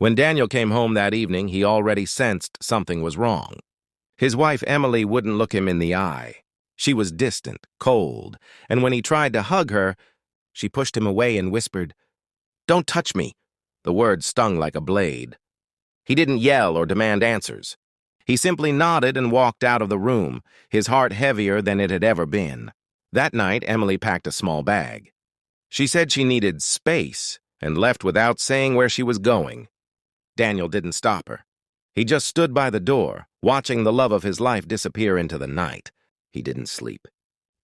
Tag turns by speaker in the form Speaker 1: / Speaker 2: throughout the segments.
Speaker 1: When Daniel came home that evening, he already sensed something was wrong. His wife, Emily, wouldn't look him in the eye. She was distant, cold, and when he tried to hug her, she pushed him away and whispered, "Don't touch me." The words stung like a blade. He didn't yell or demand answers. He simply nodded and walked out of the room, his heart heavier than it had ever been. That night, Emily packed a small bag. She said she needed space and left without saying where she was going. Daniel didn't stop her. He just stood by the door, watching the love of his life disappear into the night. He didn't sleep.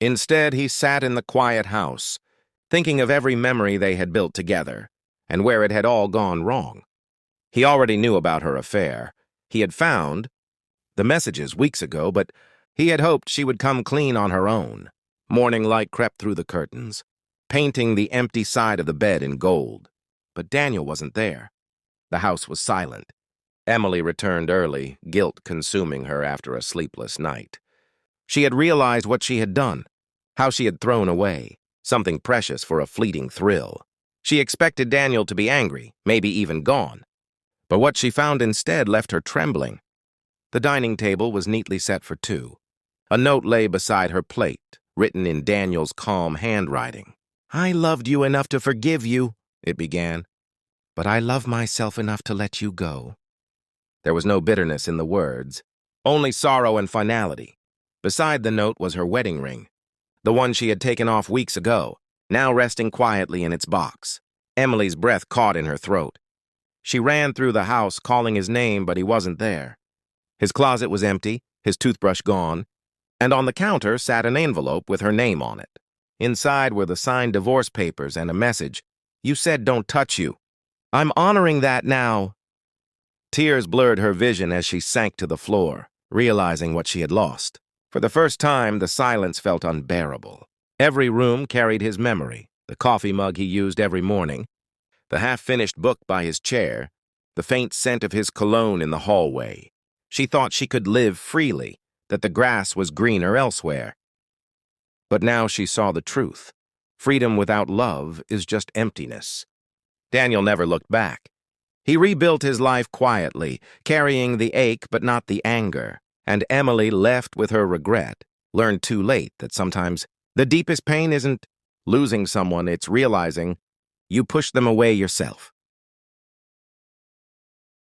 Speaker 1: Instead, he sat in the quiet house, thinking of every memory they had built together, and where it had all gone wrong. He already knew about her affair. He had found the messages weeks ago, but he had hoped she would come clean on her own. Morning light crept through the curtains, painting the empty side of the bed in gold. But Daniel wasn't there. The house was silent. Emily returned early, guilt consuming her after a sleepless night. She had realized what she had done, how she had thrown away something precious for a fleeting thrill. She expected Daniel to be angry, maybe even gone. But what she found instead left her trembling. The dining table was neatly set for two. A note lay beside her plate, written in Daniel's calm handwriting. "I loved you enough to forgive you," it began, "but I love myself enough to let you go." There was no bitterness in the words, only sorrow and finality. Beside the note was her wedding ring, the one she had taken off weeks ago, now resting quietly in its box. Emily's breath caught in her throat. She ran through the house, calling his name, but he wasn't there. His closet was empty, his toothbrush gone, and on the counter sat an envelope with her name on it. Inside were the signed divorce papers and a message. "You said don't touch you. I'm honoring that now." Tears blurred her vision as she sank to the floor, realizing what she had lost. For the first time, the silence felt unbearable. Every room carried his memory, the coffee mug he used every morning, the half-finished book by his chair, the faint scent of his cologne in the hallway. She thought she could live freely, that the grass was greener elsewhere. But now she saw the truth. Freedom without love is just emptiness. Daniel never looked back. He rebuilt his life quietly, carrying the ache but not the anger. And Emily, left with her regret, learned too late that sometimes the deepest pain isn't losing someone, it's realizing you pushed them away yourself.